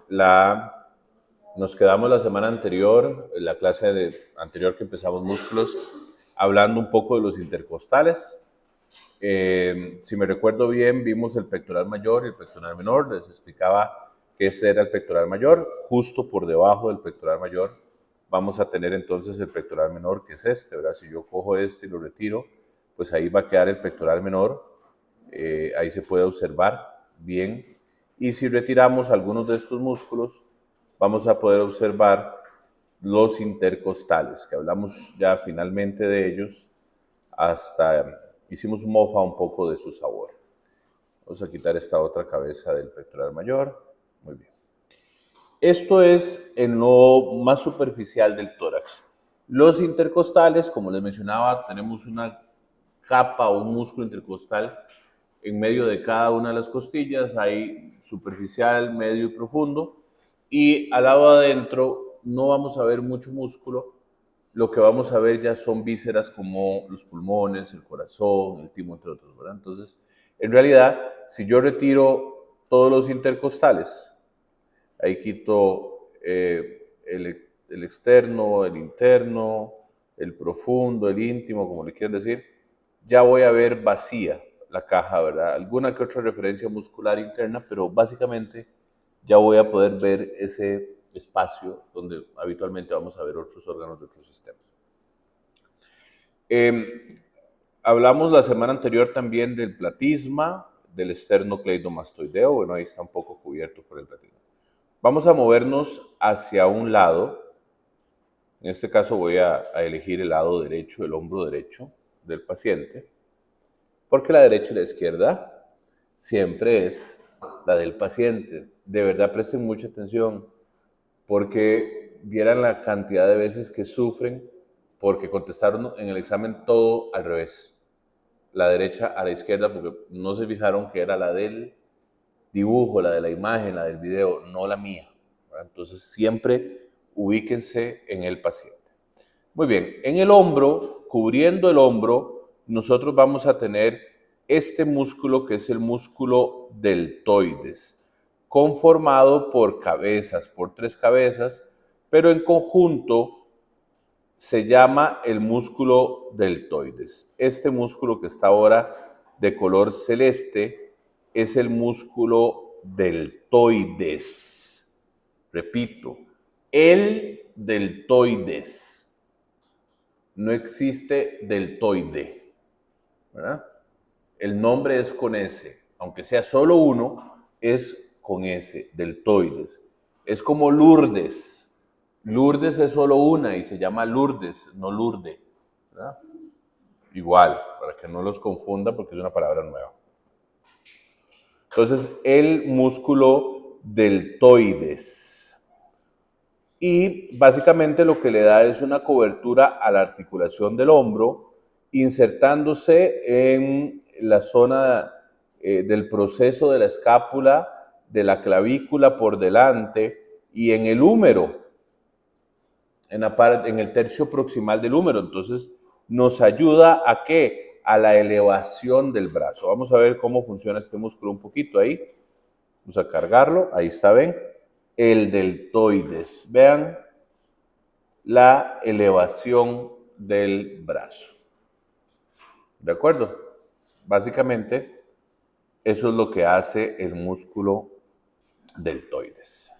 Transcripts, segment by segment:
nos quedamos la semana anterior, en la clase anterior que empezamos músculos, hablando un poco de los intercostales. Si me recuerdo bien, vimos el pectoral mayor y el pectoral menor. Les explicaba que este era el pectoral mayor. Justo por debajo del pectoral mayor vamos a tener entonces el pectoral menor, que es este, ¿verdad? Si yo cojo este y lo retiro, pues ahí va a quedar el pectoral menor. Ahí se puede observar bien. Y si retiramos algunos de estos músculos, vamos a poder observar los intercostales, que hablamos ya finalmente de ellos, hasta hicimos mofa un poco de su sabor. Vamos a quitar esta otra cabeza del pectoral mayor. Muy bien. Esto es en lo más superficial del tórax. Los intercostales, como les mencionaba, tenemos una capa o un músculo intercostal en medio de cada una de las costillas. Hay superficial, medio y profundo. Y al lado adentro no vamos a ver mucho músculo. Lo que vamos a ver ya son vísceras como los pulmones, el corazón, el timo, entre otros, ¿verdad? Entonces, en realidad, si yo retiro todos los intercostales, ahí quito el externo, el interno, el profundo, el íntimo, como le quieran decir, ya voy a ver vacía la caja, ¿verdad? Alguna que otra referencia muscular interna, pero básicamente ya voy a poder ver ese espacio donde habitualmente vamos a ver otros órganos de otros sistemas. Hablamos la semana anterior también del platisma, del esternocleidomastoideo. Bueno, ahí está un poco cubierto por el platisma. Vamos a movernos hacia un lado. En este caso voy a elegir el lado derecho, el hombro derecho del paciente, porque la derecha y la izquierda siempre es la del paciente. De verdad presten mucha atención, porque vieran la cantidad de veces que sufren porque contestaron en el examen todo al revés. La derecha a la izquierda, porque no se fijaron que era la del dibujo, la de la imagen, la del video, no la mía. Entonces siempre ubíquense en el paciente. Muy bien, en el hombro, cubriendo el hombro, nosotros vamos a tener este músculo que es el músculo deltoides, conformado por cabezas, por 3 cabezas, pero en conjunto se llama el músculo deltoides. Este músculo que está ahora de color celeste es el músculo deltoides. Repito, el deltoides. No existe deltoide, ¿verdad? El nombre es con S, aunque sea solo uno, es con S, deltoides. Es como Lourdes. Lourdes es solo una y se llama Lourdes, no Lourde, ¿verdad? Igual, para que no los confunda porque es una palabra nueva. Entonces, el músculo deltoides. Y básicamente lo que le da es una cobertura a la articulación del hombro, insertándose en la zona del proceso de la escápula, de la clavícula por delante y en el húmero, en el tercio proximal del húmero. Entonces, nos ayuda a ¿qué? A la elevación del brazo. Vamos a ver cómo funciona este músculo un poquito ahí. Vamos a cargarlo. Ahí está, ¿ven? El deltoides. Vean la elevación del brazo. ¿De acuerdo? Básicamente, eso es lo que hace el músculo deltoides.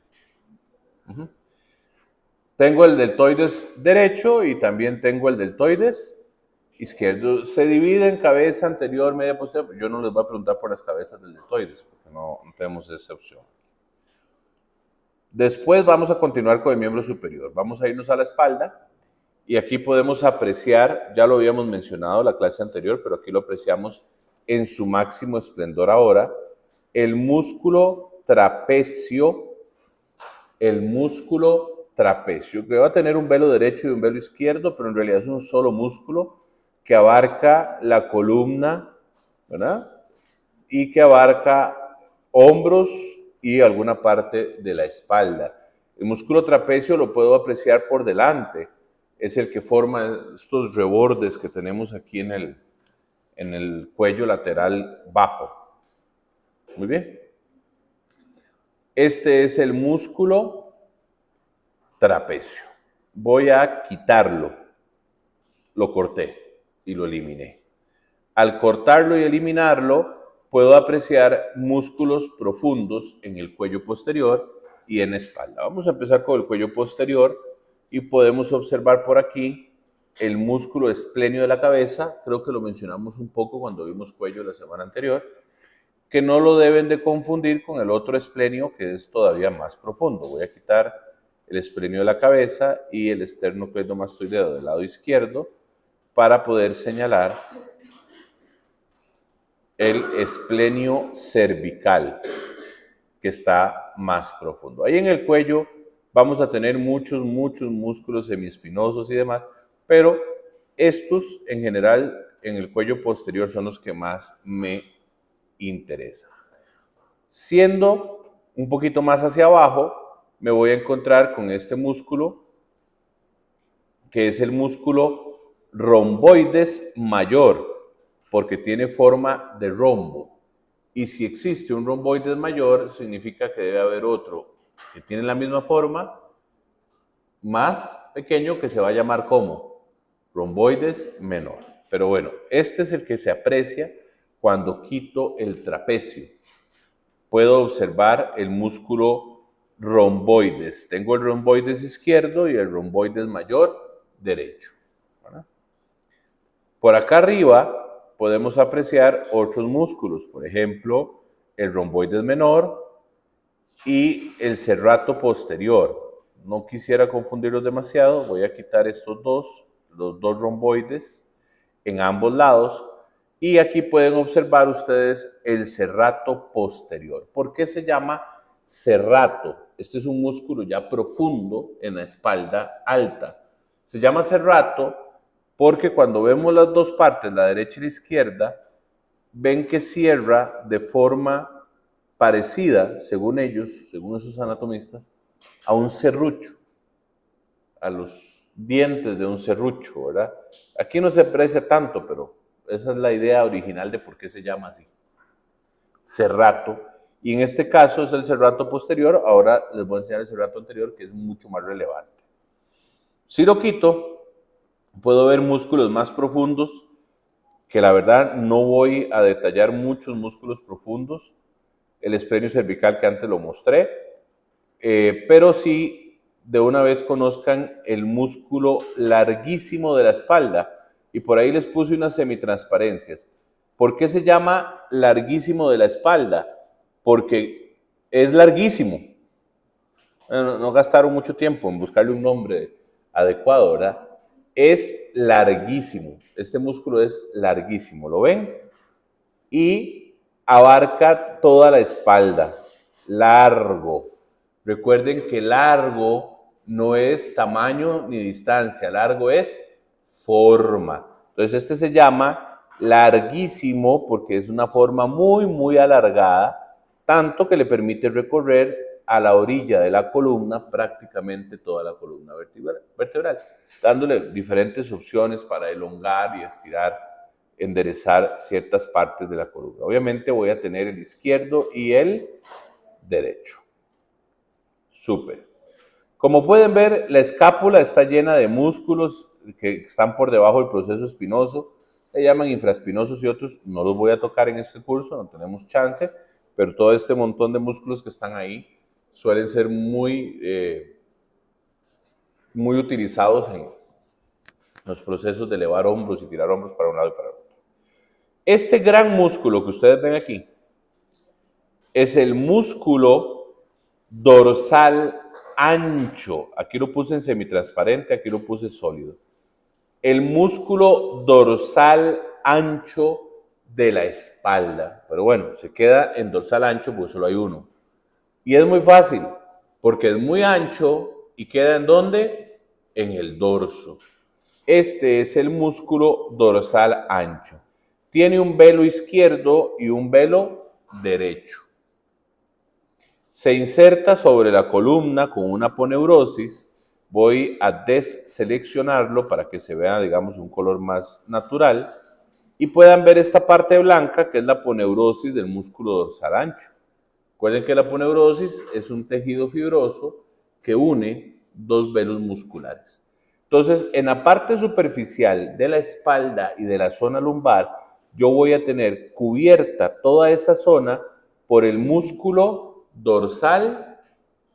Tengo el deltoides derecho y también tengo el deltoides izquierdo. Se divide en cabeza anterior, media, posterior. Yo no les voy a preguntar por las cabezas del deltoides, porque no tenemos esa opción. Después vamos a continuar con el miembro superior. Vamos a irnos a la espalda y aquí podemos apreciar, ya lo habíamos mencionado en la clase anterior, pero aquí lo apreciamos en su máximo esplendor ahora, el músculo trapecio, que va a tener un velo derecho y un velo izquierdo, pero en realidad es un solo músculo que abarca la columna, ¿verdad? Y que abarca hombros y alguna parte de la espalda. El músculo trapecio lo puedo apreciar por delante, es el que forma estos rebordes que tenemos aquí en el cuello lateral bajo. Muy bien. Este es el músculo trapecio. Voy a quitarlo. Lo corté y lo eliminé. Al cortarlo y eliminarlo, puedo apreciar músculos profundos en el cuello posterior y en la espalda. Vamos a empezar con el cuello posterior y podemos observar por aquí el músculo esplenio de la cabeza. Creo que lo mencionamos un poco cuando vimos cuello la semana anterior, que no lo deben de confundir con el otro esplenio, que es todavía más profundo. Voy a quitar el esplenio de la cabeza y el esternocleidomastoideo del lado izquierdo para poder señalar el esplenio cervical, que está más profundo. Ahí en el cuello vamos a tener muchos músculos semiespinosos y demás, pero estos en general en el cuello posterior son los que más me interesan. Siendo un poquito más hacia abajo, me voy a encontrar con este músculo, que es el músculo romboides mayor, porque tiene forma de rombo. Y si existe un romboides mayor, significa que debe haber otro que tiene la misma forma, más pequeño, que se va a llamar como romboides menor. Pero bueno, este es el que se aprecia cuando quito el trapecio. Puedo observar el músculo romboides. Tengo el romboides izquierdo y el romboides mayor derecho. ¿Verdad? Por acá arriba podemos apreciar otros músculos, por ejemplo, el romboides menor y el serrato posterior. No quisiera confundirlos demasiado, voy a quitar estos los dos romboides en ambos lados, y aquí pueden observar ustedes el serrato posterior. ¿Por qué se llama serrato? Este es un músculo ya profundo en la espalda alta. Se llama serrato porque cuando vemos las dos partes, la derecha y la izquierda, ven que cierra de forma parecida, según ellos, según esos anatomistas, a un serrucho, a los dientes de un serrucho, ¿verdad? Aquí no se aprecia tanto, pero esa es la idea original de por qué se llama así. Serrato. Y en este caso es el serrato posterior. Ahora les voy a enseñar el serrato anterior, que es mucho más relevante. Si lo quito, puedo ver músculos más profundos, que la verdad no voy a detallar muchos músculos profundos. El esplenio cervical que antes lo mostré, pero sí de una vez conozcan el músculo larguísimo de la espalda, y por ahí les puse unas semitransparencias. ¿Por qué se llama larguísimo de la espalda? Porque es larguísimo. No gastaron mucho tiempo en buscarle un nombre adecuado, ¿verdad? Es larguísimo. Este músculo es larguísimo, ¿lo ven? Y abarca toda la espalda. Largo. Recuerden que largo no es tamaño ni distancia, largo es forma. Entonces este se llama larguísimo porque es una forma muy alargada, tanto que le permite recorrer a la orilla de la columna prácticamente toda la columna vertebral, dándole diferentes opciones para elongar y estirar, enderezar ciertas partes de la columna. Obviamente voy a tener el izquierdo y el derecho. Súper. Como pueden ver, la escápula está llena de músculos que están por debajo del proceso espinoso. Se llaman infraespinosos y otros. No los voy a tocar en este curso, no tenemos chance, pero todo este montón de músculos que están ahí suelen ser muy utilizados en los procesos de elevar hombros y tirar hombros para un lado y para el otro. Este gran músculo que ustedes ven aquí es el músculo dorsal ancho. Aquí lo puse en semitransparente, aquí lo puse sólido. El músculo dorsal ancho de la espalda. Pero bueno, se queda en dorsal ancho porque solo hay uno. Y es muy fácil, porque es muy ancho y queda ¿en dónde? En el dorso. Este es el músculo dorsal ancho. Tiene un velo izquierdo y un velo derecho. Se inserta sobre la columna con una aponeurosis. Voy a deseleccionarlo para que se vea, digamos, un color más natural y puedan ver esta parte blanca que es la aponeurosis del músculo dorsal ancho. Recuerden que la aponeurosis es un tejido fibroso que une dos velos musculares. Entonces, en la parte superficial de la espalda y de la zona lumbar, yo voy a tener cubierta toda esa zona por el músculo dorsal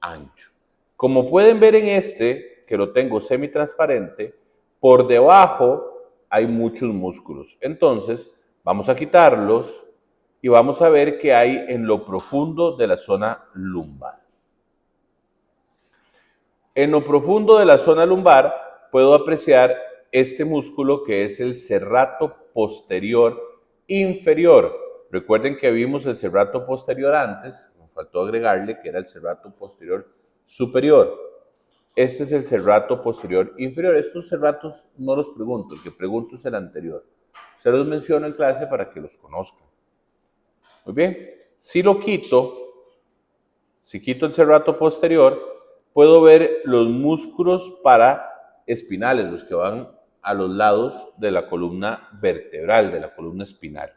ancho. Como pueden ver en este, que lo tengo semitransparente, por debajo hay muchos músculos. Entonces, vamos a quitarlos y vamos a ver qué hay en lo profundo de la zona lumbar. En lo profundo de la zona lumbar puedo apreciar este músculo que es el serrato posterior inferior. Recuerden que vimos el serrato posterior antes, me faltó agregarle que era el serrato posterior superior. Este es el serrato posterior inferior. Estos serratos no los pregunto, el que pregunto es el anterior. Se los menciono en clase para que los conozcan. Muy bien, si lo quito, si quito el serrato posterior, puedo ver los músculos paraespinales, los que van a los lados de la columna vertebral, de la columna espinal,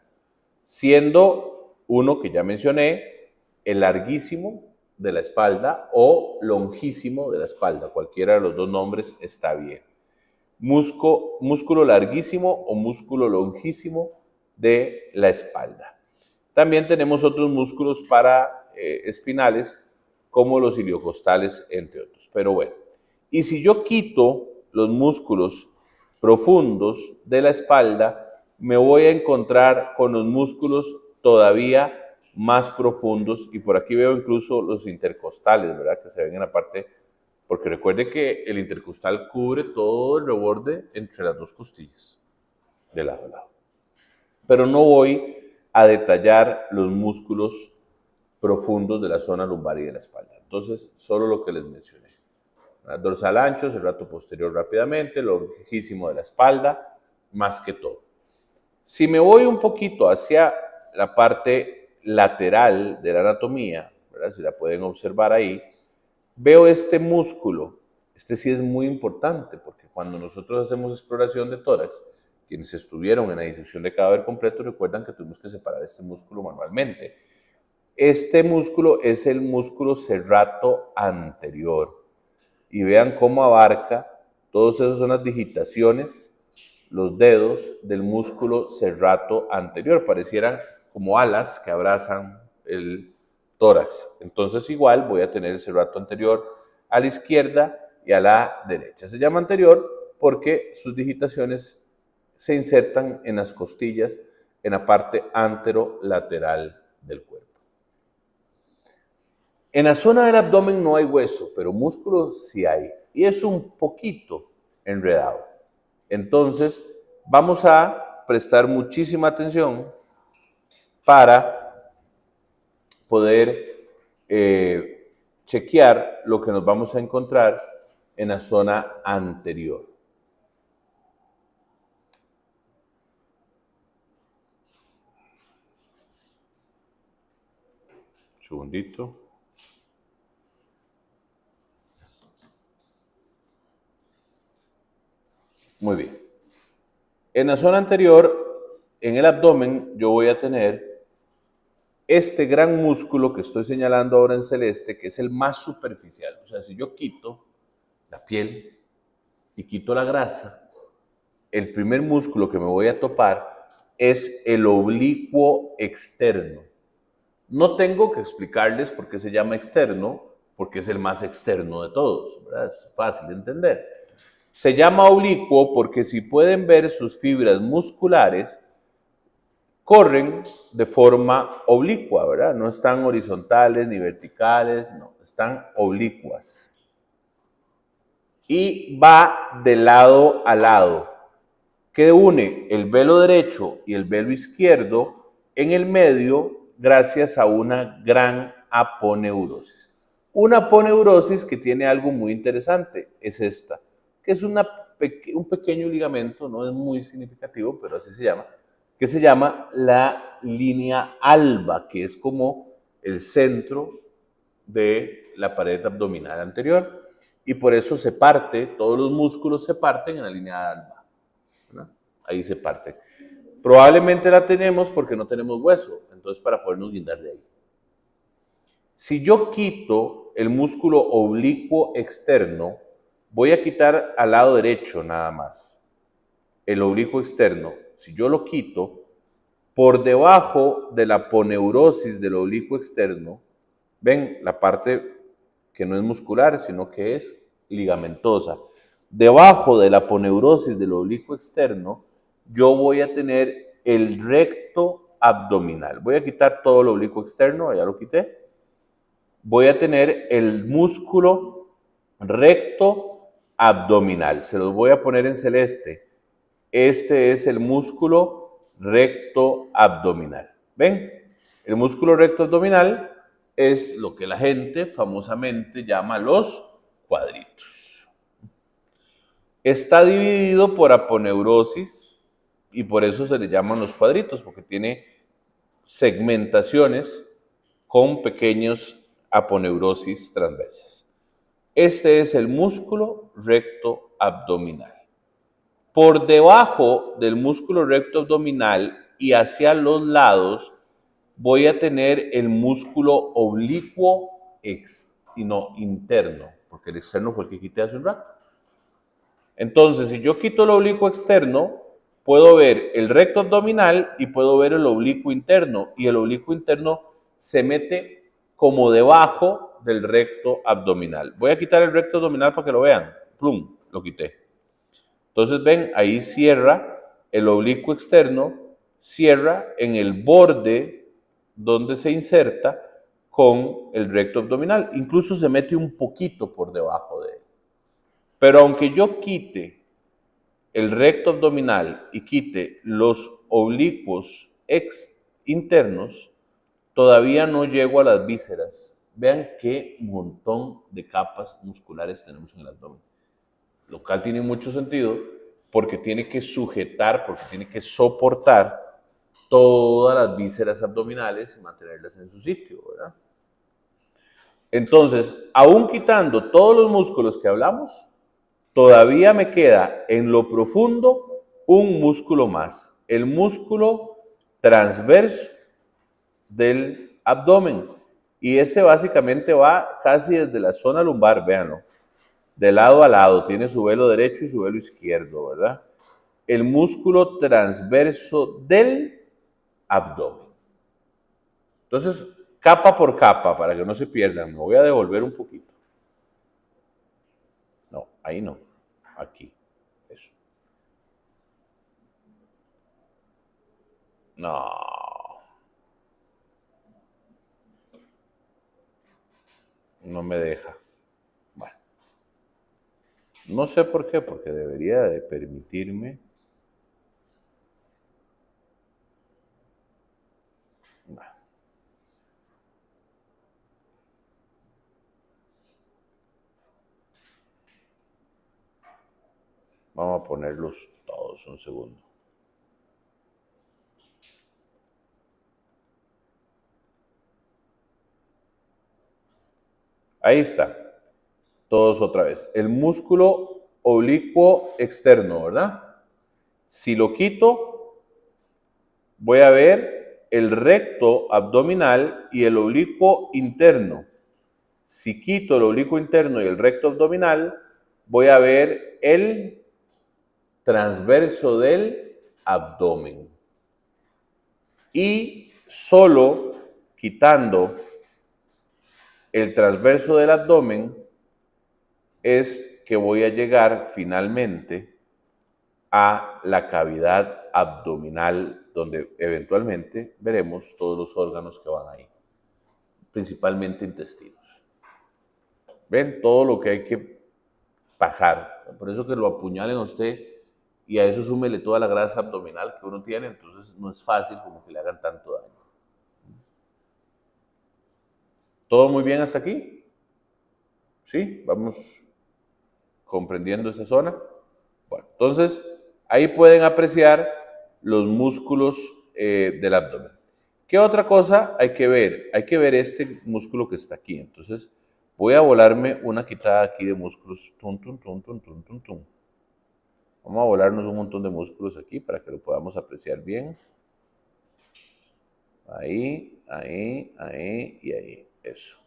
siendo uno que ya mencioné, el larguísimo de la espalda o longísimo de la espalda, cualquiera de los dos nombres está bien. Músculo larguísimo o músculo longísimo de la espalda. También tenemos otros músculos paraespinales como los iliocostales, entre otros. Pero bueno, y si yo quito los músculos profundos de la espalda, me voy a encontrar con los músculos todavía más profundos, y por aquí veo incluso los intercostales, ¿verdad? Que se ven en la parte, porque recuerde que el intercostal cubre todo el reborde entre las dos costillas, de lado a lado. Pero no voy a detallar los músculos profundos de la zona lumbar y de la espalda. Entonces, solo lo que les mencioné. Dorsal ancho, serrato posterior rápidamente, longísimo de la espalda, más que todo. Si me voy un poquito hacia la parte lateral de la anatomía, ¿verdad? Si la pueden observar ahí, veo este músculo. Este sí es muy importante porque cuando nosotros hacemos exploración de tórax, quienes estuvieron en la disección de cadáver completo recuerdan que tuvimos que separar este músculo manualmente. Este músculo es el músculo serrato anterior. Y vean cómo abarca, todas esas son las digitaciones, los dedos del músculo serrato anterior. Parecieran como alas que abrazan el tórax. Entonces igual voy a tener el serrato anterior a la izquierda y a la derecha. Se llama anterior porque sus digitaciones se insertan en las costillas, en la parte anterolateral del cuerpo. En la zona del abdomen no hay hueso, pero músculo sí hay. Y es un poquito enredado. Entonces, vamos a prestar muchísima atención para poder chequear lo que nos vamos a encontrar en la zona anterior. Un segundito. Muy bien. En la zona anterior, en el abdomen, yo voy a tener este gran músculo que estoy señalando ahora en celeste, que es el más superficial. O sea, si yo quito la piel y quito la grasa, el primer músculo que me voy a topar es el oblicuo externo. No tengo que explicarles por qué se llama externo, porque es el más externo de todos, ¿verdad? Es fácil de entender. Se llama oblicuo porque si pueden ver sus fibras musculares, corren de forma oblicua, ¿verdad? No están horizontales ni verticales, no, están oblicuas. Y va de lado a lado, que une el velo derecho y el velo izquierdo en el medio gracias a una gran aponeurosis. Una aponeurosis que tiene algo muy interesante, es esta, que es un pequeño ligamento, no es muy significativo, pero así se llama, que se llama la línea alba, que es como el centro de la pared abdominal anterior, y por eso se parte, todos los músculos se parten en la línea alba, ¿verdad? Ahí se parte. Probablemente la tenemos porque no tenemos hueso, entonces para podernos guindar de ahí. Si yo quito el músculo oblicuo externo, voy a quitar al lado derecho nada más. El oblicuo externo, si yo lo quito, por debajo de la aponeurosis del oblicuo externo, ven la parte que no es muscular, sino que es ligamentosa. Debajo de la aponeurosis del oblicuo externo, yo voy a tener el recto abdominal. Voy a quitar todo el oblicuo externo, ya lo quité. Voy a tener el músculo recto abdominal. Se los voy a poner en celeste. Este es el músculo recto abdominal. ¿Ven? El músculo recto abdominal es lo que la gente famosamente llama los cuadritos. Está dividido por aponeurosis y por eso se le llaman los cuadritos, porque tiene segmentaciones con pequeños aponeurosis transversas. Este es el músculo recto abdominal. Por debajo del músculo recto abdominal y hacia los lados voy a tener el músculo oblicuo interno, porque el externo fue el que quité hace un rato. Entonces, si yo quito el oblicuo externo, puedo ver el recto abdominal y puedo ver el oblicuo interno, y el oblicuo interno se mete como debajo del recto abdominal. Voy a quitar el recto abdominal para que lo vean. Plum, lo quité. Entonces, ven, ahí cierra el oblicuo externo, cierra en el borde donde se inserta con el recto abdominal. Incluso se mete un poquito por debajo de él. Pero aunque yo quite el recto abdominal y quite los oblicuos internos, todavía no llego a las vísceras. Vean qué montón de capas musculares tenemos en el abdomen. Lo cual tiene mucho sentido porque tiene que sujetar, porque tiene que soportar todas las vísceras abdominales y mantenerlas en su sitio, ¿verdad? Entonces, aún quitando todos los músculos que hablamos, todavía me queda en lo profundo un músculo más, el músculo transverso del abdomen. Y ese básicamente va casi desde la zona lumbar, véanlo, de lado a lado, tiene su velo derecho y su velo izquierdo, ¿verdad? El músculo transverso del abdomen. Entonces, capa por capa, para que no se pierdan, me voy a devolver un poquito. No, ahí no, aquí, eso. No. No me deja. Bueno, no sé por qué, porque debería de permitirme. Bueno. Vamos a ponerlos todos un segundo. Ahí está. Todos otra vez. El músculo oblicuo externo, ¿verdad? Si lo quito, voy a ver el recto abdominal y el oblicuo interno. Si quito el oblicuo interno y el recto abdominal, voy a ver el transverso del abdomen. Y solo quitando el transverso del abdomen es que voy a llegar finalmente a la cavidad abdominal, donde eventualmente veremos todos los órganos que van ahí, principalmente intestinos. ¿Ven? Todo lo que hay que pasar. Por eso que lo apuñalen a usted y a eso súmele toda la grasa abdominal que uno tiene, entonces no es fácil como que le hagan tanto daño. ¿Todo muy bien hasta aquí? ¿Sí? Vamos comprendiendo esa zona. Bueno, entonces ahí pueden apreciar los músculos del abdomen. ¿Qué otra cosa hay que ver? Hay que ver este músculo que está aquí. Entonces voy a volarme una quitada aquí de músculos. Tum, tum, tum, tum, tum, tum, tum. Vamos a volarnos un montón de músculos aquí para que lo podamos apreciar bien. Ahí, ahí, ahí y ahí. Eso.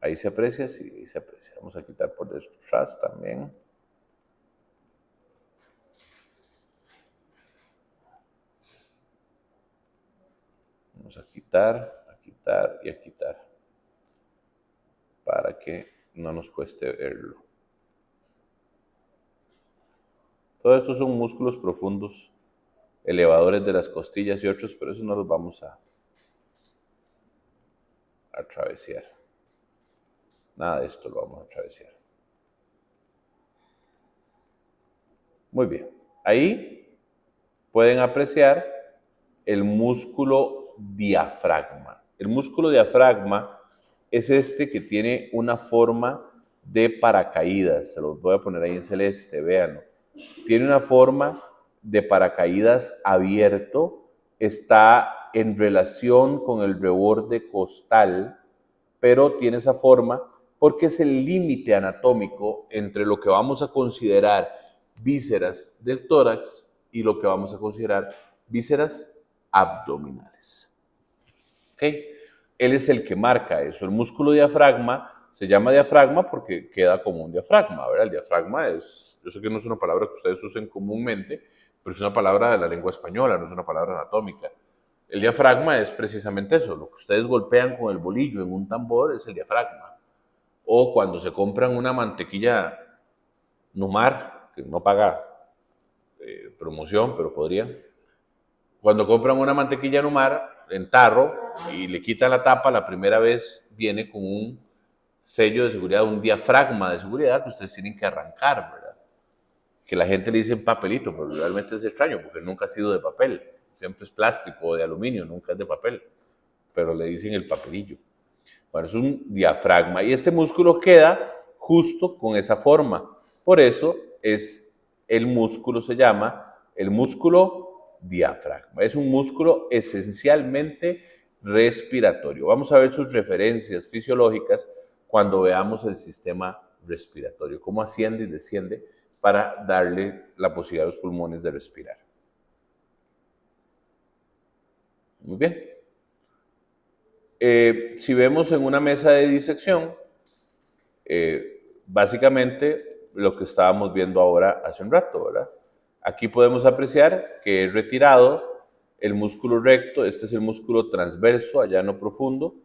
Ahí se aprecia, sí, ahí se aprecia. Vamos a quitar por detrás también. Vamos a quitar y a quitar. Para que no nos cueste verlo. Todos estos son músculos profundos, elevadores de las costillas y otros, pero eso no los vamos a travesear. Nada de esto lo vamos a travesear. Muy bien. Ahí pueden apreciar el músculo diafragma. El músculo diafragma es este que tiene una forma de paracaídas. Se los voy a poner ahí en celeste, véanlo. Tiene una forma de paracaídas abierto, está en relación con el reborde costal, pero tiene esa forma porque es el límite anatómico entre lo que vamos a considerar vísceras del tórax y lo que vamos a considerar vísceras abdominales. ¿Ok? Él es el que marca eso. El músculo diafragma se llama diafragma porque queda como un diafragma, ¿verdad? El diafragma es, yo sé que no es una palabra que ustedes usen comúnmente, pero es una palabra de la lengua española, no es una palabra anatómica. El diafragma es precisamente eso, lo que ustedes golpean con el bolillo en un tambor es el diafragma. O cuando se compran una mantequilla Numar, que no paga promoción, pero podría. Cuando compran una mantequilla Numar en tarro y le quitan la tapa, la primera vez viene con un sello de seguridad, un diafragma de seguridad que ustedes tienen que arrancar, ¿verdad? Que la gente le dice papelito, pero realmente es extraño porque nunca ha sido de papel. Siempre es plástico o de aluminio, nunca es de papel. Pero le dicen el papelillo. Bueno, es un diafragma y este músculo queda justo con esa forma. Por eso el músculo se llama el músculo diafragma. Es un músculo esencialmente respiratorio. Vamos a ver sus referencias fisiológicas cuando veamos el sistema respiratorio, cómo asciende y desciende para darle la posibilidad a los pulmones de respirar. Muy bien. Si vemos en una mesa de disección, básicamente lo que estábamos viendo ahora hace un rato, ¿verdad? Aquí podemos apreciar que he retirado el músculo recto, este es el músculo transverso, allá no profundo,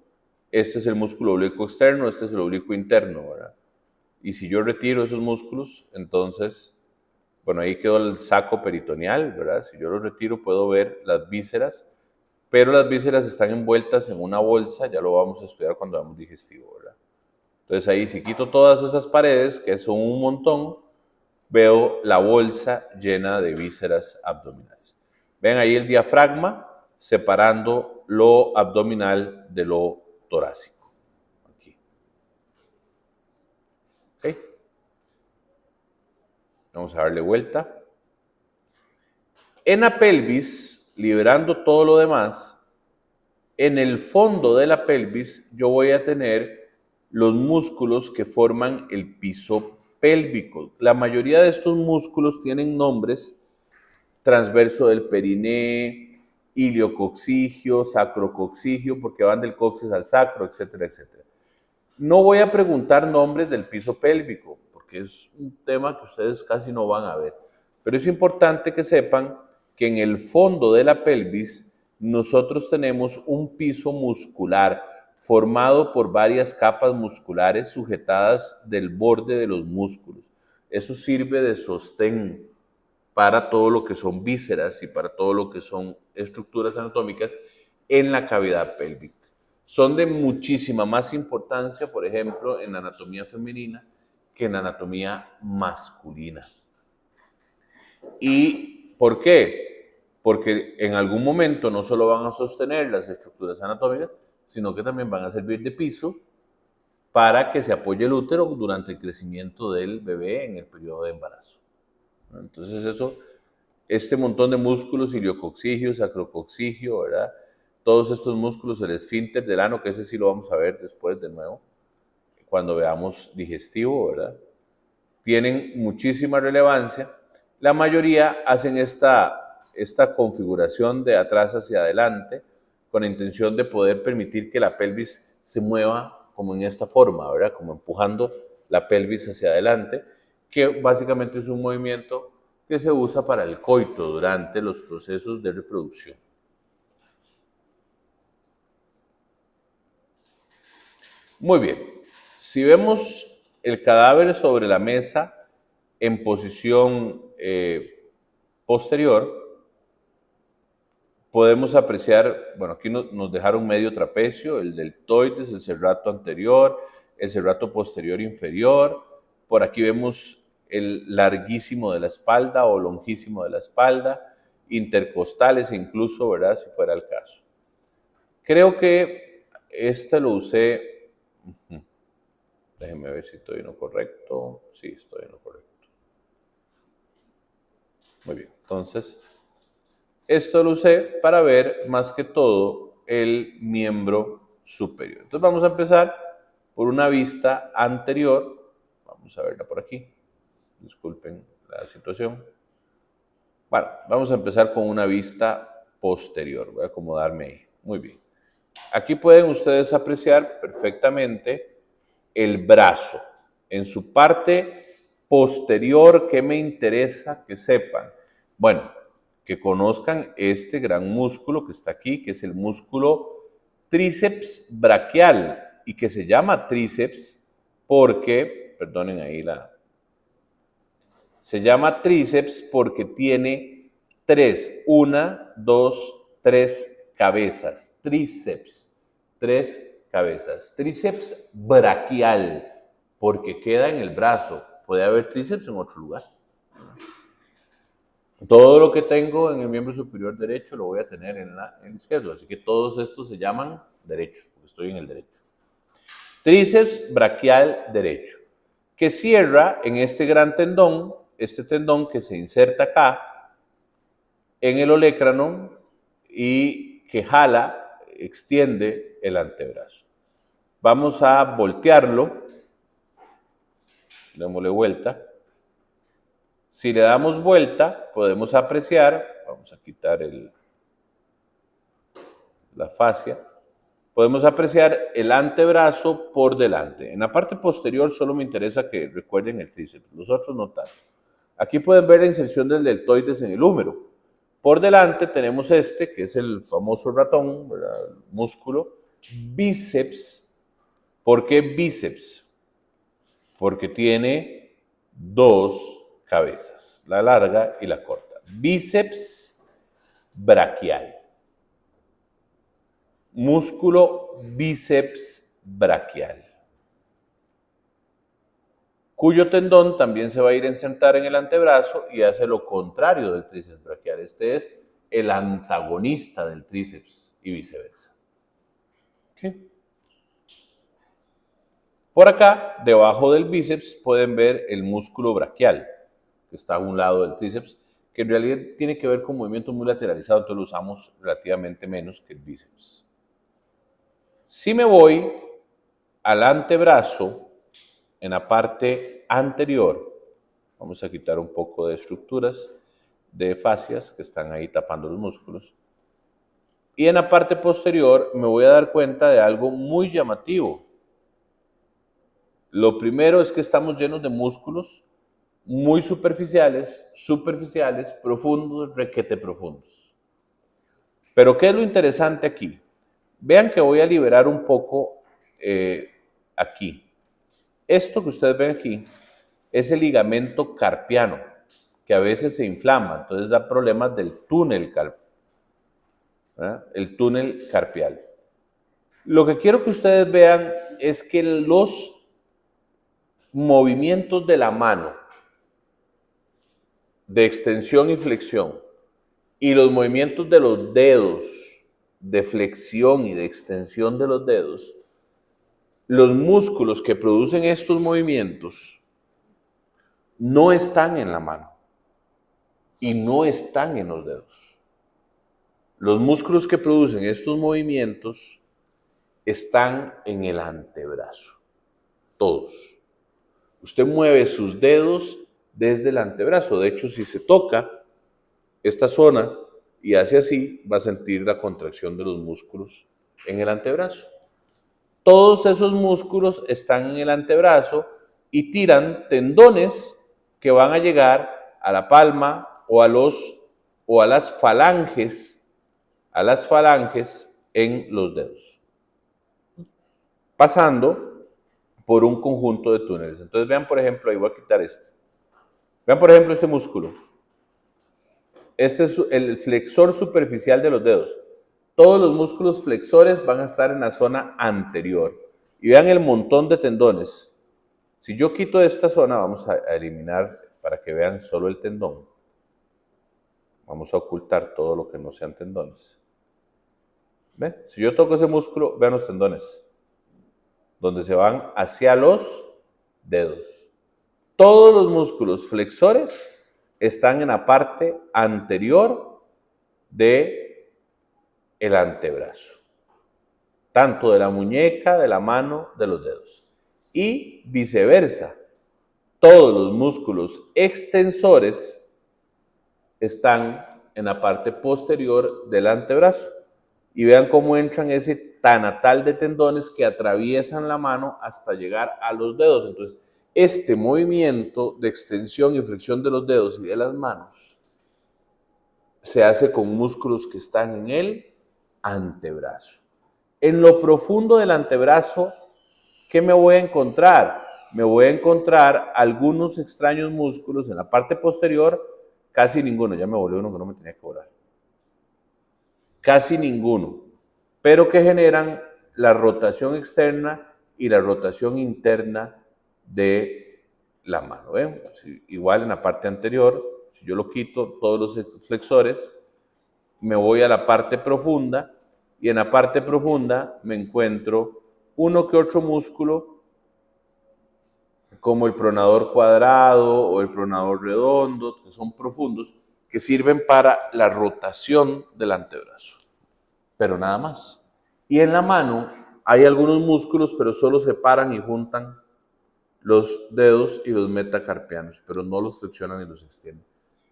este es el músculo oblicuo externo, este es el oblicuo interno, ¿verdad? Y si yo retiro esos músculos, entonces, bueno, ahí quedó el saco peritoneal, ¿verdad? Si yo lo retiro puedo ver las vísceras, pero las vísceras están envueltas en una bolsa, ya lo vamos a estudiar cuando hagamos digestivo, ¿verdad? Entonces ahí si quito todas esas paredes, que son un montón, veo la bolsa llena de vísceras abdominales. Ven ahí el diafragma separando lo abdominal de lo torácico. Aquí. ¿Okay? Vamos a darle vuelta. En la pelvis, liberando todo lo demás, en el fondo de la pelvis yo voy a tener los músculos que forman el piso pélvico. La mayoría de estos músculos tienen nombres: transverso del periné, iliococcigio, sacrococcigio, porque van del coxis al sacro, etcétera, etcétera. No voy a preguntar nombres del piso pélvico, porque es un tema que ustedes casi no van a ver. Pero es importante que sepan que en el fondo de la pelvis nosotros tenemos un piso muscular formado por varias capas musculares sujetadas del borde de los músculos. Eso sirve de sostén para todo lo que son vísceras y para todo lo que son estructuras anatómicas en la cavidad pélvica. Son de muchísima más importancia, por ejemplo, en la anatomía femenina que en la anatomía masculina. ¿Y por qué? Porque en algún momento no solo van a sostener las estructuras anatómicas, sino que también van a servir de piso para que se apoye el útero durante el crecimiento del bebé en el periodo de embarazo. Entonces este montón de músculos, iliococcigio, sacrococcigio, ¿verdad? Todos estos músculos, el esfínter del ano, que ese sí lo vamos a ver después de nuevo, cuando veamos digestivo, ¿verdad? Tienen muchísima relevancia. La mayoría hacen esta configuración de atrás hacia adelante con la intención de poder permitir que la pelvis se mueva como en esta forma, ¿verdad? Como empujando la pelvis hacia adelante, que básicamente es un movimiento que se usa para el coito durante los procesos de reproducción. Muy bien, si vemos el cadáver sobre la mesa en posición posterior, podemos apreciar, bueno, aquí nos dejaron medio trapecio, el deltoides, el serrato anterior, el serrato posterior inferior. Por aquí vemos el larguísimo de la espalda o longísimo de la espalda, intercostales incluso, ¿verdad? Si fuera el caso. Creo que este lo usé. Déjenme ver si estoy en lo correcto. Sí, estoy en lo correcto. Muy bien, entonces esto lo usé para ver más que todo el miembro superior. Entonces vamos a empezar por una vista anterior. Vamos a verla por aquí. Disculpen la situación. Bueno, vamos a empezar con una vista posterior. Voy a acomodarme ahí. Muy bien. Aquí pueden ustedes apreciar perfectamente el brazo. En su parte posterior, ¿qué me interesa que sepan? Bueno, que conozcan este gran músculo que está aquí, que es el músculo tríceps braquial y que se llama tríceps porque, perdonen ahí se llama tríceps porque tiene tres cabezas, tríceps, tres cabezas. Tríceps braquial porque queda en el brazo, puede haber tríceps en otro lugar. Todo lo que tengo en el miembro superior derecho lo voy a tener en el izquierdo, así que todos estos se llaman derechos, porque estoy en el derecho. Tríceps braquial derecho, que cierra en este gran tendón, este tendón que se inserta acá en el olecranon y que jala, extiende el antebrazo. Vamos a voltearlo, démosle vuelta. Si le damos vuelta, podemos apreciar, vamos a quitar la fascia, podemos apreciar el antebrazo por delante. En la parte posterior solo me interesa que recuerden el tríceps, los otros no tanto. Aquí pueden ver la inserción del deltoides en el húmero. Por delante tenemos este, que es el famoso ratón, ¿verdad? El músculo, bíceps. ¿Por qué bíceps? Porque tiene dos cabezas, la larga y la corta. Bíceps braquial. Músculo bíceps braquial, cuyo tendón también se va a ir a insertar en el antebrazo y hace lo contrario del tríceps braquial. Este es el antagonista del tríceps y viceversa. ¿Okay? Por acá, debajo del bíceps, pueden ver el músculo braquial, que está a un lado del tríceps, que en realidad tiene que ver con movimientos muy lateralizados, entonces lo usamos relativamente menos que el bíceps. Si me voy al antebrazo, en la parte anterior, vamos a quitar un poco de estructuras de fascias que están ahí tapando los músculos. Y en la parte posterior me voy a dar cuenta de algo muy llamativo. Lo primero es que estamos llenos de músculos muy superficiales, profundos, requete profundos. Pero ¿qué es lo interesante aquí? Vean que voy a liberar un poco aquí. Esto que ustedes ven aquí es el ligamento carpiano, que a veces se inflama, entonces da problemas del túnel carpiano. El túnel carpial. Lo que quiero que ustedes vean es que los movimientos de la mano, de extensión y flexión, y los movimientos de los dedos, de flexión y de extensión de los dedos, los músculos que producen estos movimientos no están en la mano y no están en los dedos. Los músculos que producen estos movimientos están en el antebrazo, todos. Usted mueve sus dedos desde el antebrazo. De hecho, si se toca esta zona y hace así, va a sentir la contracción de los músculos en el antebrazo. Todos esos músculos están en el antebrazo y tiran tendones que van a llegar a la palma o a las falanges en los dedos, pasando por un conjunto de túneles. Entonces vean, por ejemplo, ahí voy a quitar este. Vean, por ejemplo, este músculo. Este es el flexor superficial de los dedos. Todos los músculos flexores van a estar en la zona anterior. Y vean el montón de tendones. Si yo quito esta zona, vamos a eliminar para que vean solo el tendón. Vamos a ocultar todo lo que no sean tendones. ¿Ven? Si yo toco ese músculo, vean los tendones, donde se van hacia los dedos. Todos los músculos flexores están en la parte anterior del antebrazo, tanto de la muñeca, de la mano, de los dedos. Y viceversa, todos los músculos extensores están en la parte posterior del antebrazo. Y vean cómo entran ese tanatal de tendones que atraviesan la mano hasta llegar a los dedos. Entonces, este movimiento de extensión y flexión de los dedos y de las manos se hace con músculos que están en el antebrazo. En lo profundo del antebrazo, ¿qué me voy a encontrar? Me voy a encontrar algunos extraños músculos en la parte posterior, casi ninguno, ya me volvió uno que no me tenía que volar. Casi ninguno, pero que generan la rotación externa y la rotación interna de la mano. ¿Ven? Igual en la parte anterior, si yo lo quito, todos los flexores, me voy a la parte profunda y en la parte profunda me encuentro uno que otro músculo como el pronador cuadrado o el pronador redondo, que son profundos, que sirven para la rotación del antebrazo, pero nada más. Y en la mano hay algunos músculos, pero solo separan y juntan los dedos y los metacarpianos, pero no los flexionan y los extienden.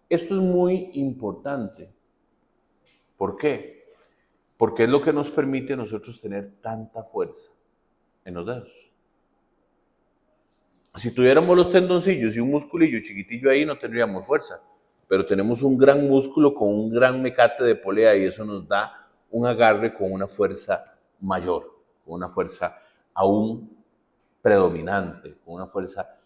Esto es muy importante. ¿Por qué? Porque es lo que nos permite a nosotros tener tanta fuerza en los dedos. Si tuviéramos los tendoncillos y un musculillo chiquitillo ahí, no tendríamos fuerza, pero tenemos un gran músculo con un gran mecate de polea y eso nos da un agarre con una fuerza mayor, con una fuerza aún predominante, con una fuerza,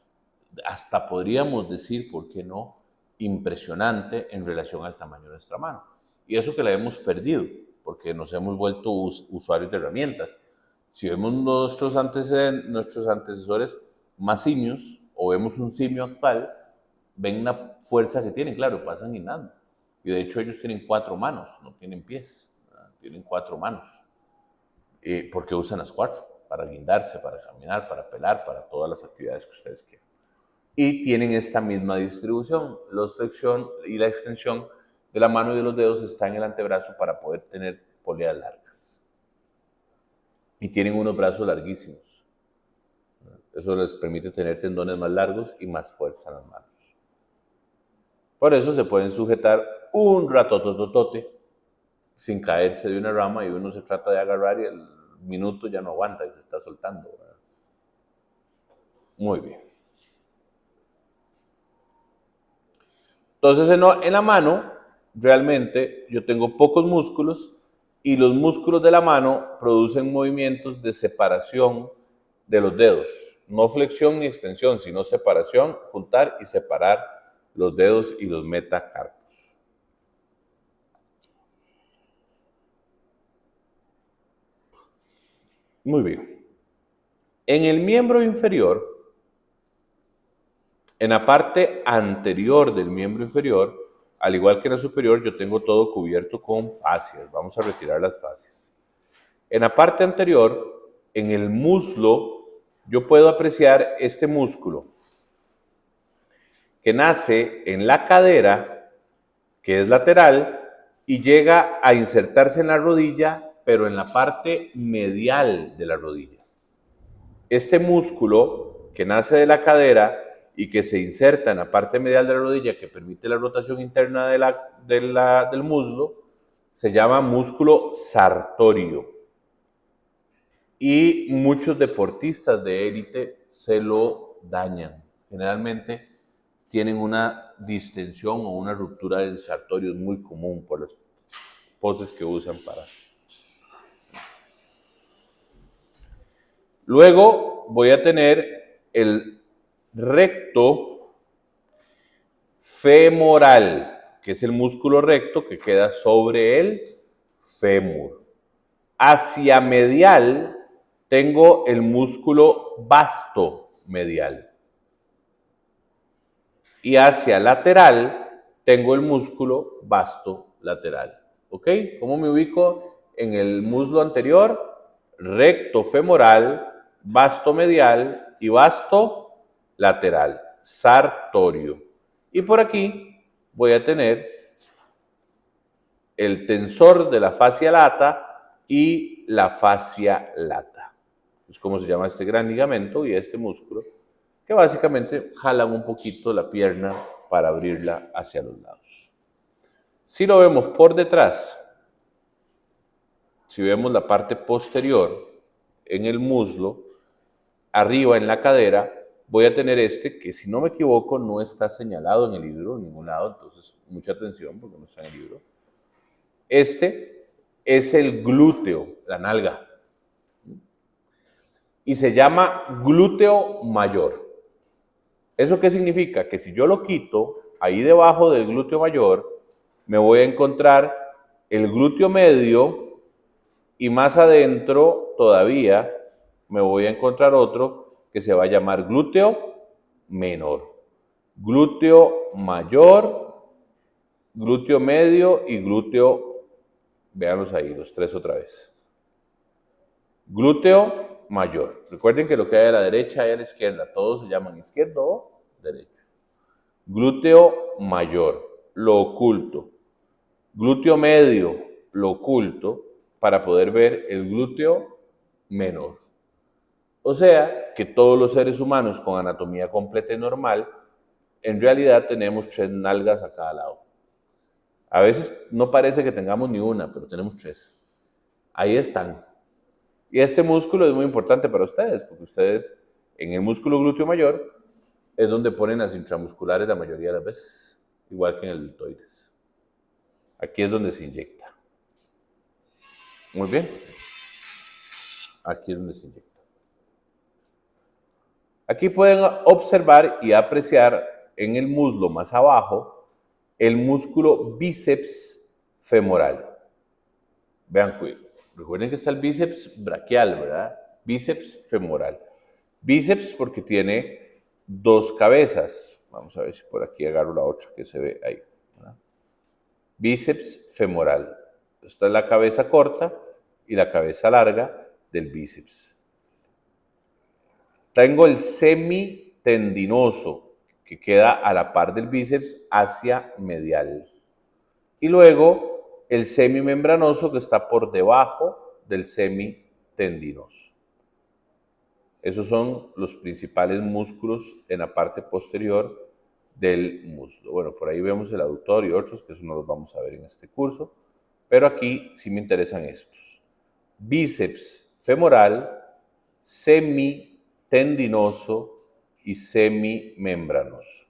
hasta podríamos decir, ¿por qué no?, impresionante en relación al tamaño de nuestra mano. Y eso que la hemos perdido, porque nos hemos vuelto usuarios de herramientas. Si vemos nuestros antecesores más simios, o vemos un simio actual, ven la fuerza que tienen, claro, pasan guindando. Y de hecho ellos tienen 4 manos, no tienen pies, tienen 4 manos. Porque usan las 4 para guindarse, para caminar, para pelar, para todas las actividades que ustedes quieran. Y tienen esta misma distribución. La flexión y la extensión de la mano y de los dedos están en el antebrazo para poder tener poleas largas. Y tienen unos brazos larguísimos. Eso les permite tener tendones más largos y más fuerza en las manos. Por eso se pueden sujetar un ratototote sin caerse de una rama y uno se trata de agarrar y el minuto ya no aguanta y se está soltando, ¿verdad? Muy bien. Entonces en la mano realmente yo tengo pocos músculos y los músculos de la mano producen movimientos de separación de los dedos. No flexión ni extensión, sino separación, juntar y separar los dedos y los metacarpos. Muy bien. En el miembro inferior, en la parte anterior del miembro inferior, al igual que en el superior, yo tengo todo cubierto con fascias. Vamos a retirar las fascias. En la parte anterior, en el muslo, yo puedo apreciar este músculo que nace en la cadera, que es lateral, y llega a insertarse en la rodilla, pero en la parte medial de la rodilla. Este músculo que nace de la cadera y que se inserta en la parte medial de la rodilla, que permite la rotación interna del muslo, se llama músculo sartorio. y muchos deportistas de élite se lo dañan. Generalmente tienen una distensión o una ruptura del sartorio, es muy común por las poses que usan para. Luego voy a tener el recto femoral, que es el músculo recto que queda sobre el fémur. Hacia medial tengo el músculo vasto medial. Y hacia lateral tengo el músculo vasto lateral. ¿Ok? ¿Cómo me ubico en el muslo anterior? Recto femoral, vasto medial y vasto lateral, sartorio. Y por aquí voy a tener el tensor de la fascia lata y la fascia lata. Es como se llama este gran ligamento y este músculo, que básicamente jalan un poquito la pierna para abrirla hacia los lados. Si lo vemos por detrás, si vemos la parte posterior en el muslo, arriba en la cadera, voy a tener este que, si no me equivoco, no está señalado en el libro en ningún lado, entonces mucha atención porque no está en el libro. Este es el glúteo, la nalga, y se llama glúteo mayor. ¿Eso qué significa? Que si yo lo quito, ahí debajo del glúteo mayor, me voy a encontrar el glúteo medio y más adentro todavía me voy a encontrar otro que se va a llamar glúteo menor. Glúteo mayor, glúteo medio y glúteo, véanlos ahí, los tres otra vez. Glúteo mayor. Recuerden que lo que hay a la derecha y a la izquierda, todos se llaman izquierdo o derecho. Glúteo mayor, lo oculto. Glúteo medio, lo oculto, para poder ver el glúteo menor. O sea, que todos los seres humanos con anatomía completa y normal, en realidad tenemos 3 nalgas a cada lado. A veces no parece que tengamos ni una, pero tenemos 3. Ahí están. Y este músculo es muy importante para ustedes, porque ustedes en el músculo glúteo mayor es donde ponen las intramusculares la mayoría de las veces, igual que en el deltoides. Aquí es donde se inyecta. Muy bien. Aquí es donde se inyecta. Aquí pueden observar y apreciar en el muslo más abajo el músculo bíceps femoral. Vean, recuerden que está el bíceps braquial, ¿verdad? Bíceps femoral. Bíceps porque tiene 2 cabezas. Vamos a ver si por aquí agarro la otra que se ve ahí, ¿verdad? Bíceps femoral. Esta es la cabeza corta y la cabeza larga del bíceps. Tengo el semitendinoso, que queda a la par del bíceps hacia medial. Y luego el semimembranoso, que está por debajo del semitendinoso. Esos son los principales músculos en la parte posterior del muslo. Bueno, por ahí vemos el aductor y otros, que eso no los vamos a ver en este curso, pero aquí sí me interesan estos. Bíceps femoral, semitendinoso y semimembranoso.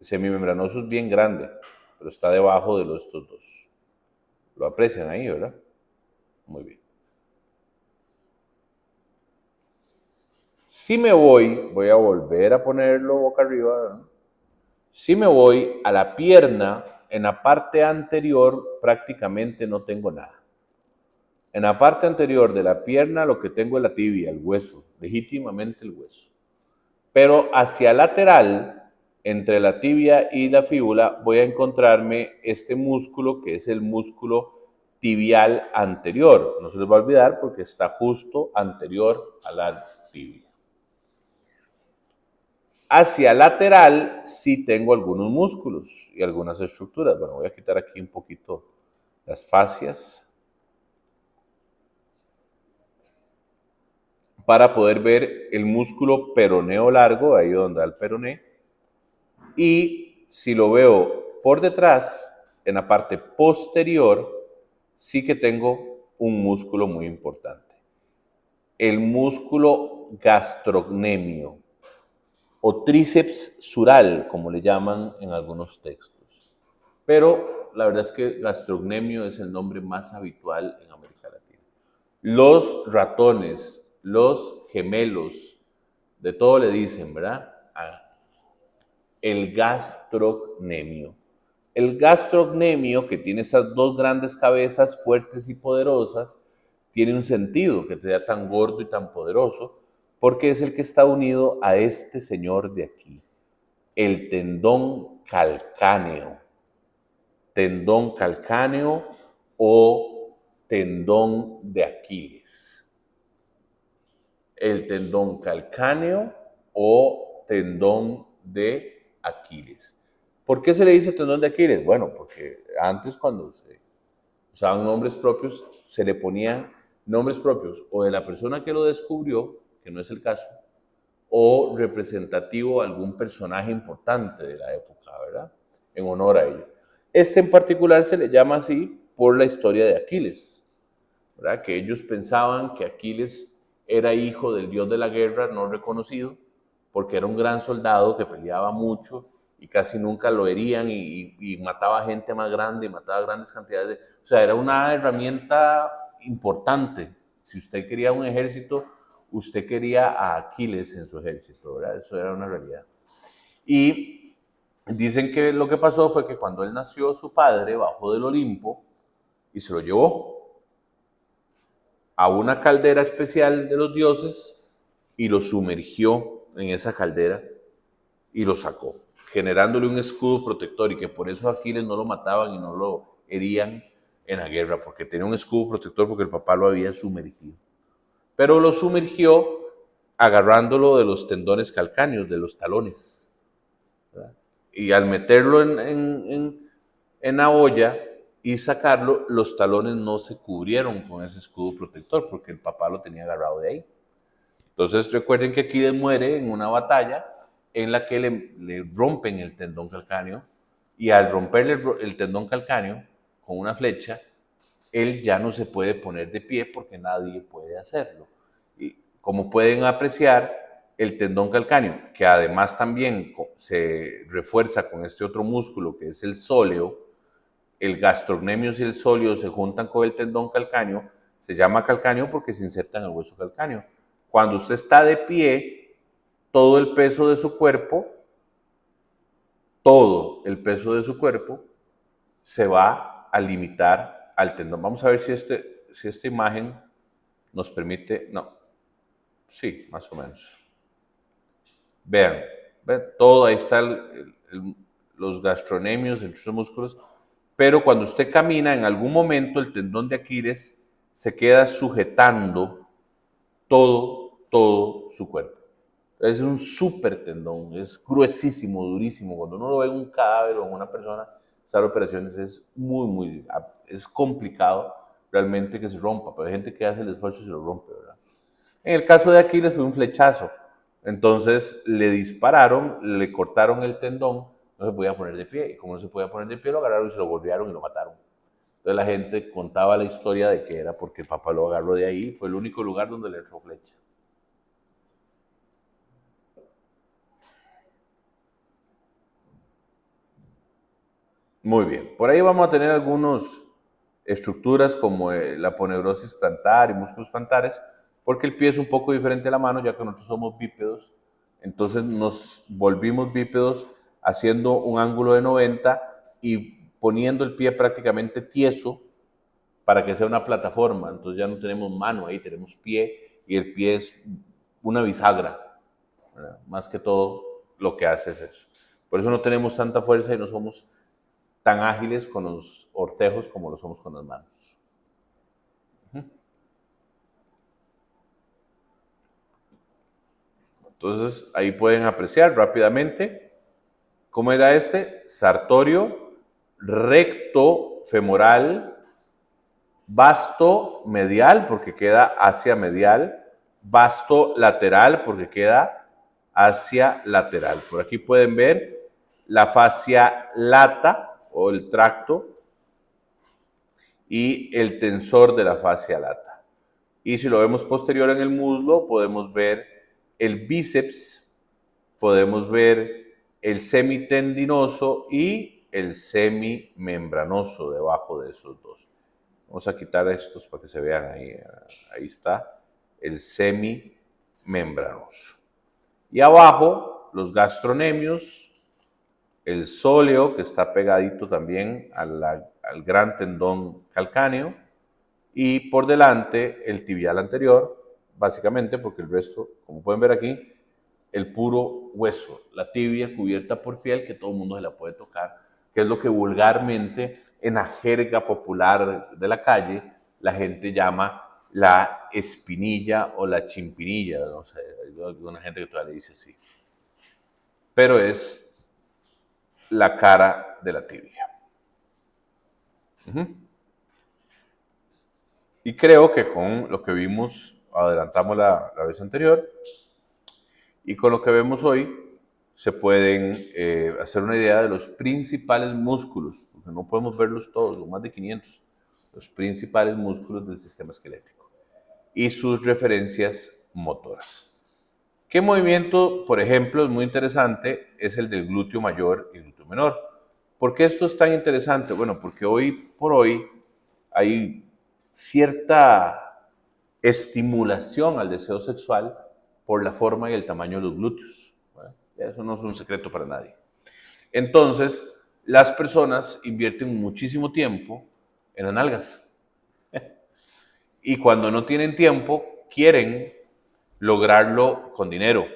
El semimembranoso es bien grande, pero está debajo de estos dos. Lo aprecian ahí, ¿verdad? Muy bien. Si me voy a volver a ponerlo boca arriba, ¿verdad? Si me voy a la pierna, en la parte anterior prácticamente no tengo nada. En la parte anterior de la pierna lo que tengo es la tibia, el hueso, legítimamente el hueso. Pero hacia lateral, entre la tibia y la fíbula, voy a encontrarme este músculo que es el músculo tibial anterior. No se les va a olvidar porque está justo anterior a la tibia. Hacia lateral sí tengo algunos músculos y algunas estructuras. Bueno, voy a quitar aquí un poquito las fascias para poder ver el músculo peroneo largo, ahí donde da el peroné. Y si lo veo por detrás, en la parte posterior, sí que tengo un músculo muy importante. el músculo gastrocnemio o tríceps sural, como le llaman en algunos textos. Pero la verdad es que gastrocnemio es el nombre más habitual en América Latina. Los ratones, los gemelos, de todo le dicen, ¿verdad? El gastrocnemio. El gastrocnemio, que tiene esas dos grandes cabezas fuertes y poderosas, tiene un sentido que sea tan gordo y tan poderoso, porque es el que está unido a este señor de aquí, el tendón calcáneo. Tendón calcáneo o tendón de Aquiles. El tendón calcáneo o tendón de Aquiles. ¿Por qué se le dice tendón de Aquiles? Bueno, porque antes cuando se usaban nombres propios, se le ponían nombres propios o de la persona que lo descubrió, que no es el caso, o representativo a algún personaje importante de la época, ¿verdad? En honor a ello. Este en particular se le llama así por la historia de Aquiles, ¿verdad? Que ellos pensaban que Aquiles era hijo del dios de la guerra no reconocido, porque era un gran soldado que peleaba mucho y casi nunca lo herían y mataba gente más grande y mataba grandes cantidades de... O sea, era una herramienta importante. Si usted quería un ejército, usted quería a Aquiles en su ejército, ¿verdad? Eso era una realidad. Y dicen que lo que pasó fue que cuando él nació, su padre bajó del Olimpo y se lo llevó a una caldera especial de los dioses y lo sumergió en esa caldera y lo sacó, generándole un escudo protector, y que por eso a Aquiles no lo mataban y no lo herían en la guerra, porque tenía un escudo protector porque el papá lo había sumergido. Pero lo sumergió agarrándolo de los tendones calcáneos, de los talones, ¿verdad? Y al meterlo en la olla y sacarlo, los talones no se cubrieron con ese escudo protector porque el papá lo tenía agarrado de ahí. Entonces recuerden que Aquiles muere en una batalla en la que le rompen el tendón calcáneo, y al romperle el tendón calcáneo con una flecha, él ya no se puede poner de pie porque nadie puede hacerlo. Y como pueden apreciar, el tendón calcáneo, que además también se refuerza con este otro músculo que es el sóleo, el gastrocnemio y el sóleo se juntan con el tendón calcáneo, se llama calcáneo porque se inserta en el hueso calcáneo. Cuando usted está de pie, todo el peso de su cuerpo, todo el peso de su cuerpo se va a limitar al tendón. Vamos a ver si esta imagen nos permite, no, sí, más o menos. Vean, todo ahí está los gastronemios, entre los músculos, pero cuando usted camina, en algún momento el tendón de Aquiles se queda sujetando todo su cuerpo. Es un súper tendón, es gruesísimo, durísimo. Cuando uno lo ve en un cadáver o en una persona, hacer operaciones es es complicado realmente que se rompa, pero hay gente que hace el esfuerzo y se lo rompe, ¿verdad? En el caso de Aquiles fue un flechazo. Entonces le dispararon, le cortaron el tendón, no se podía poner de pie. Y como no se podía poner de pie, lo agarraron y se lo golpearon y lo mataron. Entonces la gente contaba la historia de que era porque el papá lo agarró de ahí, fue el único lugar donde le entró flecha. Muy bien, por ahí vamos a tener algunas estructuras como la poneurosis plantar y músculos plantares, porque el pie es un poco diferente a la mano, ya que nosotros somos bípedos, entonces nos volvimos bípedos haciendo un ángulo de 90 y poniendo el pie prácticamente tieso para que sea una plataforma. Entonces ya no tenemos mano ahí, tenemos pie, y el pie es una bisagra, ¿verdad? Más que todo lo que hace es eso. Por eso no tenemos tanta fuerza y no somos tan ágiles con los ortejos como lo somos con las manos. Entonces ahí pueden apreciar rápidamente cómo era este: sartorio, recto femoral, vasto medial porque queda hacia medial, vasto lateral porque queda hacia lateral. Por aquí pueden ver la fascia lata o el tracto y el tensor de la fascia lata. Y si lo vemos posterior en el muslo, podemos ver el bíceps, podemos ver el semitendinoso y el semimembranoso debajo de esos dos. Vamos a quitar estos para que se vean ahí. Ahí está el semimembranoso. Y abajo, los gastronemios, el sóleo, que está pegadito también al gran tendón calcáneo, y por delante el tibial anterior, básicamente porque el resto, como pueden ver aquí, el puro hueso, la tibia cubierta por piel que todo el mundo se la puede tocar, que es lo que vulgarmente en la jerga popular de la calle la gente llama la espinilla o la chimpinilla, no sé, hay alguna gente que todavía le dice así, pero es la cara de la tibia. Y creo que con lo que vimos, adelantamos la vez anterior, y con lo que vemos hoy, se pueden hacer una idea de los principales músculos, porque no podemos verlos todos, son más de 500, los principales músculos del sistema esquelético y sus referencias motoras. ¿Qué movimiento, por ejemplo, es muy interesante? Es el del glúteo mayor y glúteo menor. ¿Por qué esto es tan interesante? Bueno, porque hoy por hoy hay cierta estimulación al deseo sexual por la forma y el tamaño de los glúteos. ¿Verdad? Eso no es un secreto para nadie. Entonces, las personas invierten muchísimo tiempo en las nalgas. Y cuando no tienen tiempo, quieren lograrlo con dinero.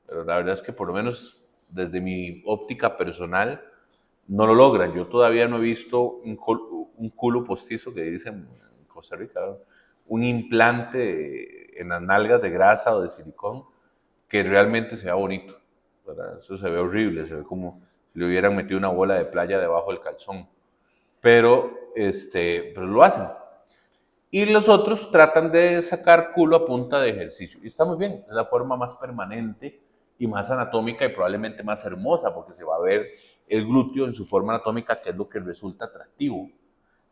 Pero la verdad es que por lo menos desde mi óptica personal no lo logran. Yo todavía no he visto un culo postizo, que dicen en Costa Rica, ¿no? Un implante en las nalgas de grasa o de silicón que realmente se vea bonito, ¿verdad? Eso se ve horrible, se ve como si le hubieran metido una bola de playa debajo del calzón. Pero lo hacen. Y los otros tratan de sacar culo a punta de ejercicio. Y está muy bien, es la forma más permanente y más anatómica y probablemente más hermosa, porque se va a ver el glúteo en su forma anatómica, que es lo que resulta atractivo,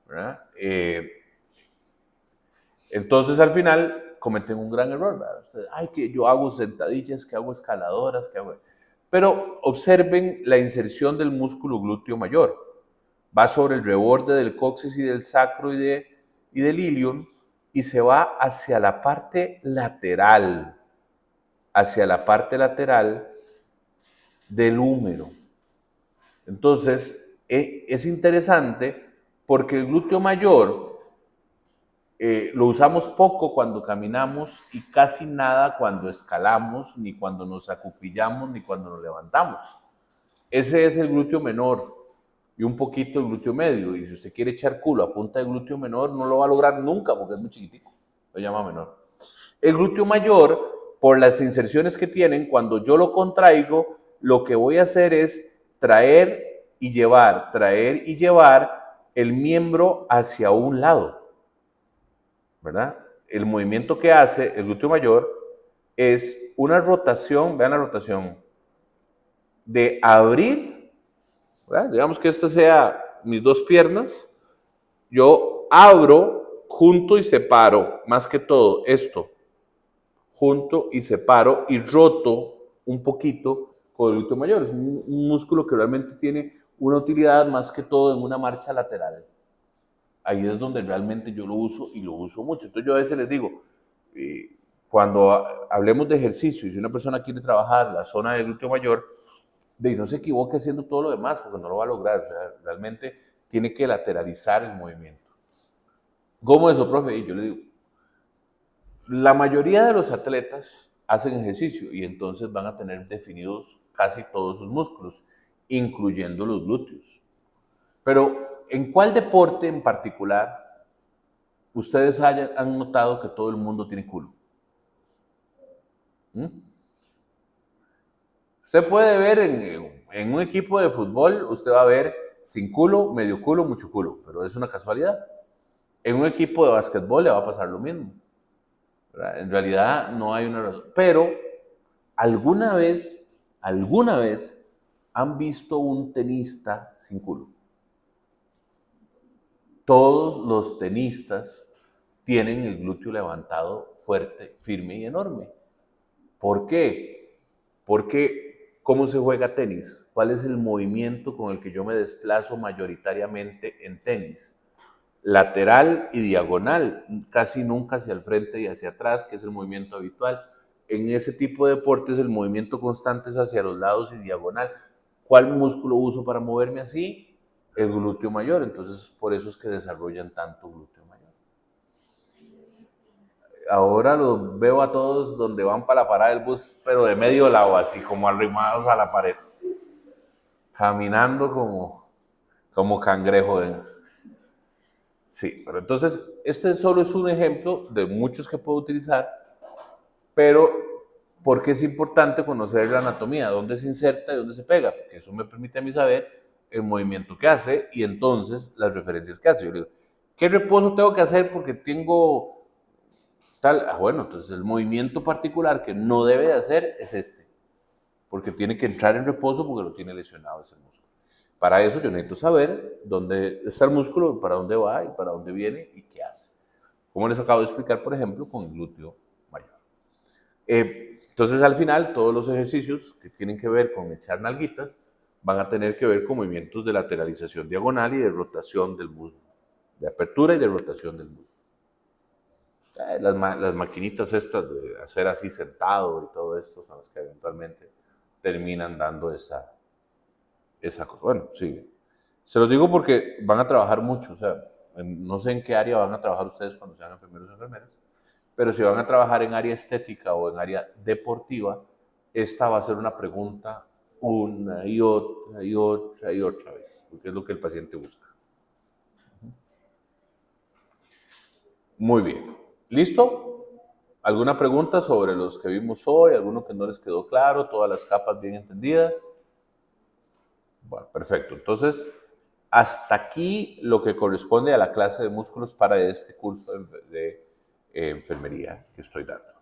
¿verdad? Entonces al final cometen un gran error, ¿verdad? Ustedes, ay, que yo hago sentadillas, que hago escaladoras, que hago... Pero observen la inserción del músculo glúteo mayor. Va sobre el reborde del coxis y del sacro y del ilion y se va hacia la parte lateral del húmero. Entonces, es interesante porque el glúteo mayor lo usamos poco cuando caminamos y casi nada cuando escalamos, ni cuando nos acuclillamos, ni cuando nos levantamos. Ese es el glúteo menor y un poquito el glúteo medio. Y si usted quiere echar culo a punta de glúteo menor, no lo va a lograr nunca porque es muy chiquitico. Lo llama menor. El glúteo mayor, por las inserciones que tienen, cuando yo lo contraigo, lo que voy a hacer es traer y llevar el miembro hacia un lado, ¿verdad? El movimiento que hace el glúteo mayor es una rotación, vean la rotación, de abrir, ¿verdad? Digamos que esto sea mis dos piernas, yo abro, junto y separo, más que todo esto, junto y separo y roto un poquito con el glúteo mayor. Es un músculo que realmente tiene una utilidad más que todo en una marcha lateral. Ahí es donde realmente yo lo uso y lo uso mucho. Entonces yo a veces les digo, cuando hablemos de ejercicio y si una persona quiere trabajar la zona del glúteo mayor, no se equivoque haciendo todo lo demás porque no lo va a lograr. O sea, realmente tiene que lateralizar el movimiento. ¿Cómo eso, profe? Y yo le digo, la mayoría de los atletas hacen ejercicio y entonces van a tener definidos casi todos sus músculos, incluyendo los glúteos. Pero, ¿en cuál deporte en particular ustedes han notado que todo el mundo tiene culo? ¿Mm? Usted puede ver en un equipo de fútbol, usted va a ver sin culo, medio culo, mucho culo, pero es una casualidad. En un equipo de básquetbol le va a pasar lo mismo. ¿Verdad? En realidad no hay una razón. Pero alguna vez han visto un tenista sin culo. Todos los tenistas tienen el glúteo levantado fuerte, firme y enorme. ¿Por qué? Porque ¿cómo se juega tenis? ¿Cuál es el movimiento con el que yo me desplazo mayoritariamente en tenis? Lateral y diagonal, casi nunca hacia el frente y hacia atrás, que es el movimiento habitual. En ese tipo de deportes el movimiento constante es hacia los lados y diagonal. ¿Cuál músculo uso para moverme así? El glúteo mayor, entonces por eso es que desarrollan tanto glúteo mayor. Ahora los veo a todos donde van para la parada del bus, pero de medio lado, así como arrimados a la pared, caminando como cangrejo. Sí, pero entonces este solo es un ejemplo de muchos que puedo utilizar, pero ¿por qué es importante conocer la anatomía? ¿Dónde se inserta y dónde se pega? Porque eso me permite a mí saber el movimiento que hace y entonces las referencias que hace. Yo le digo, ¿qué reposo tengo que hacer porque tengo tal? Ah, bueno, entonces el movimiento particular que no debe de hacer es este, porque tiene que entrar en reposo porque lo tiene lesionado ese músculo. Para eso yo necesito saber dónde está el músculo, para dónde va y para dónde viene y qué hace. Como les acabo de explicar, por ejemplo, con el glúteo mayor. Entonces, al final, todos los ejercicios que tienen que ver con echar nalguitas van a tener que ver con movimientos de lateralización diagonal y de rotación del muslo, de apertura y de rotación del muslo. Las maquinitas estas de hacer así sentado y todo esto son las que eventualmente terminan dando esa cosa. Bueno, sí. Se los digo porque van a trabajar mucho, o sea, no sé en qué área van a trabajar ustedes cuando sean enfermeros o enfermeras, pero si van a trabajar en área estética o en área deportiva, esta va a ser una pregunta una y otra y otra y otra vez, porque es lo que el paciente busca. Muy bien. ¿Listo? ¿Alguna pregunta sobre los que vimos hoy? ¿Alguno que no les quedó claro? ¿Todas las capas bien entendidas? Bueno, perfecto. Entonces, hasta aquí lo que corresponde a la clase de músculos para este curso de enfermería que estoy dando.